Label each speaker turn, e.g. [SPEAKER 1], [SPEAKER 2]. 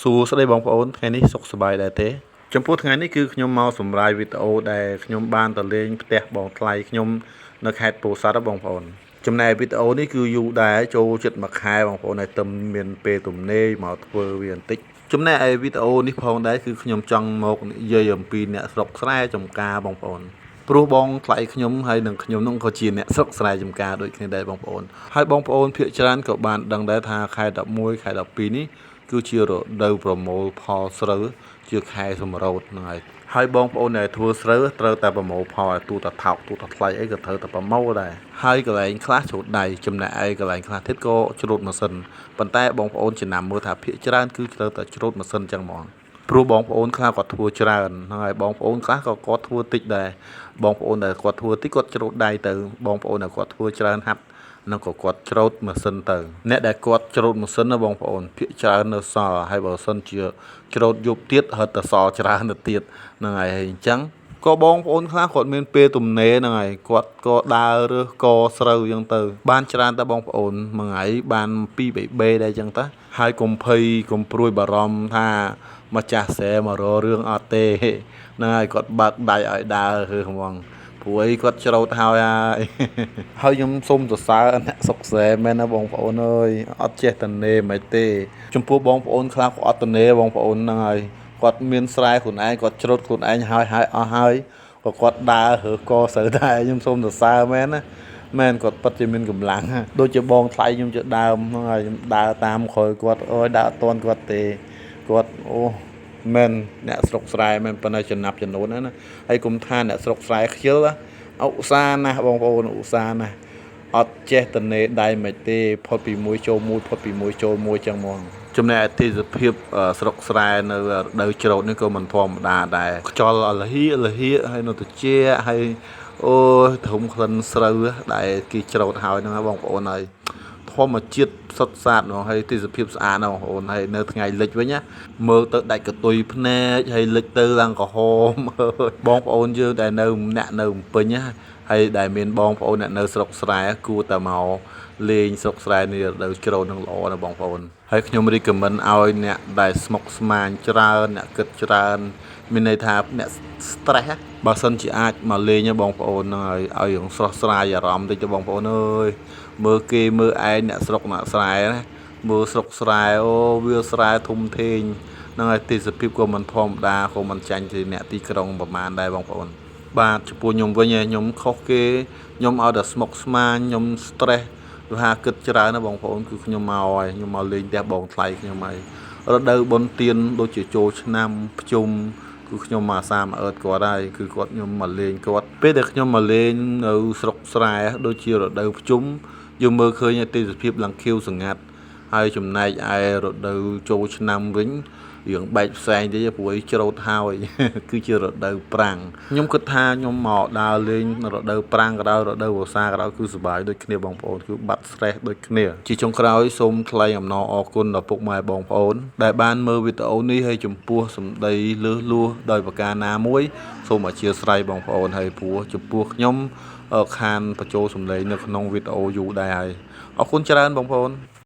[SPEAKER 1] សួស្តីបងប្អូនថ្ងៃនេះសុខសប្បាយដែរទេចំពោះថ្ងៃនេះគឺខ្ញុំមកសម្រាយវីដេអូដែលខ្ញុំបានទៅលេងផ្ទះបងថ្លៃខ្ញុំនៅខេត្តពោធិ៍សាត់បងប្អូនចំណែកវីដេអូនេះគឺយូរដែរចូលចិត្តមួយខែបងប្អូនហើយទៅមានពេលទំនេរមកធ្វើវាបន្តិចចំណែកឯវីដេអូនេះផងដែរគឺខ្ញុំចង់មកនិយាយអំពីអ្នកស្រុកស្រែចំការបងប្អូនព្រោះបងថ្លៃខ្ញុំហើយនឹងខ្ញុំនឹងក៏ជាអ្នកស្រុកស្រែចំការដូចគ្នាដែរបងប្អូនហើយបងប្អូនភាគច្រើនក៏បានដឹងដែរថាខែ11ខែ12នេះគឺជារដូវប្រមូលផលស្រូវជាខែសម្រូតហ្នឹងហើយបងប្អូនដែលធ្វើស្រូវត្រូវតែប្រមូលផលឲ្យទូតថោកទូតថ្លៃអីក៏ត្រូវតែប្រមូលដែរហើយកន្លែងខ្លះច្រូតដៃចំណែកឯកន្លែងខ្លះទៀតក៏ច្រូតម៉ាស៊ីនប៉ុន្តែបងប្អូនចំណាំមើលថាភាគច្រើនគឺត្រូវតែច្រូតម៉ាស៊ីនចឹងហ្មងព្រោះបងប្អូនខ្លះគាត់ធ្វើច្រើនហ្នឹងហើយបងប្អូនខ្លះក៏គាត់ធ្វើតិចដែរបងប្អូនដែលគាត់ធ្វើតិចគាត់ច្រូតដៃទៅបងប្អូនដែលគាត់ធ្វើច្រើនហាត់នឹងក៏គាត់ច្រូតម៉ាស៊ីនទៅអ្នកដែលគាត់ច្រូតម៉ាស៊ីនណាបងប្អូនភាគច្រើននៅសល់ហើយបើសិនជាច្រូតយប់ទៀតហិតតែសល់ច្រើនទៅទៀតហ្នឹងហើយអញ្ចឹងក៏បងប្អូនខ្លះគាត់មានពេលទំនេរហ្នឹងហើយគាត់ក៏ដើររើសកស្រូវអញ្ចឹងទៅបានច្រើនតែបងប្អូនមួយថ្ងៃបាន2 3បេដែរអញ្ចឹងទៅហើយកុំភ័យកុំព្រួយបារម្ភថាម្ចាស់ស្រែមករករឿងអត់ទេហ្នឹងហើយគាត់បើកដៃឲ្យដើរហឺហ្មងព្រោះអីគាត់ច្រូតហើយខ្ញុំសូមសរសើរអ្នកសុកស្រែមែនណាបងប្អូនអើយអត់ចេះតនេមិនទេចំពោះបងប្អូនខ្លះគាត់អត់តនេបងប្អូនហ្នឹងហើយគាត់មានស្រែខ្លួនឯងគាត់ច្រូតខ្លួនឯងហើយអស់ហើយក៏គាត់ដើររើកស្រូវដែរខ្ញុំសូមសរសើរមែនណាមែនគាត់ពិតជាមានកម្លាំងដូចជាបងថ្លៃខ្ញុំជាដើមហ្នឹងហើយខ្ញុំដើរតាមក្រោយគាត់អូយដើរអត់ទាន់គាត់ទេគាត់អូមែនអ្នកស្រុកស្រែមែនប៉ុន្តែចំណាប់ចំនួនណាហើយគុំថាអ្នកស្រុកស្រែខ្ជិលឧស្សាហ៍ណាស់បងប្អូនឧស្សាហ៍ណាស់អត់ចេះតនេដៃមិនទេផុតពីមួយចូលមួយផុតពីមួយចូលមួយចឹងហ្មងចំណែកអតិថិភាពស្រុកស្រែនៅរដូវច្រូតនេះក៏មិនធម្មតាដែរខ្យល់លហៀហើយនៅត្រជាហើយអូយធំក្លិនស្រូវដែលគេច្រូតហើយហ្នឹងបងប្អូនហើយធម្មជាតិសុទ្ធសាធហ្មងហើយទេសភាពស្អាតណាស់បងប្អូនហើយនៅថ្ងៃលិចវិញណាមើលទៅដាច់កតុយភ្នែកហើយលិចទៅឡើងក្រហមបងប្អូនយើងដែលនៅអ្នកនៅភ្នំពេញណាហើយដែលមានបងប្អូនអ្នកនៅស្រុកស្រែគួរតែមកលេងស្រុកស្រែនេះរដូវច្រូតនឹងល្អណាស់បងប្អូនហើយខ្ញុំរីកមិនឲ្យអ្នកដែលស្មុគស្មាញច្រើនអ្នកគិតច្រើនមានន័យថាអ្នក stress បើសិនជាអាចមកលេងបងប្អូនហ្នឹងឲ្យរឿងស្រស់ស្រាយអារម្មណ៍តិចទៅបងប្អូនអើយមើលគេមើលឯងអ្នកស្រុកអ្នកស្រែណាមើលស្រុកស្រែអូវាស្រែធំធេងហ្នឹងហើយទេសភាពក៏មិនធម្មតាក៏មិនចាញ់ពីអ្នកទីក្រុងប្រហែលដែរបងប្អូនបាទចំពោះខ្ញុំវិញខ្ញុំខុសគេខ្ញុំឲ្យតែស្មុគស្មាញខ្ញុំ stress វាហាគិតច្រើនណាបងប្អូនគឺខ្ញុំមកហើយខ្ញុំមកលេងផ្ទះបងថ្លៃខ្ញុំហើយរដូវបុណ្យទានដូចជាចូលឆ្នាំភ្ជុំគឺខ្ញុំមកអាសាមកអឺតគាត់ហើយគឺគាត់ខ្ញុំមកលេងគាត់ពេលដែលខ្ញុំមកលេងនៅស្រុកស្រែដូចជារដូវភ្ជុំយើងមើលឃើញទេសភាពឡើងខៀវសង្ងាត់ហើយចំណែកឯរដូវចូលឆ្នាំវិញរឿងបែកផ្សែងទៀតព្រោះឯច្រូតហើយគឺជារដូវប្រាំងខ្ញុំគិតថាខ្ញុំមកដើរលេងរដូវប្រាំងក៏ដោយរដូវវស្សាក៏ដោយគឺសប្បាយដូចគ្នាបងប្អូនគឺបាត់ stress ដូចគ្នាជាចុងក្រោយសូមថ្លែងអំណរអគុណដល់ពុកម៉ែបងប្អូនដែលបានមើលវីដេអូនេះហើយចំពោះសម្ដីលើសលួសដោយប្រការណាមួយសូមអធិស្ឋានបងប្អូនហើយព្រោះចំពោះខ្ញុំខានបញ្ចូលសម្លេងនៅក្នុងវីដេអូយូរដែរហើយអរគុណច្រើនបងប្អូន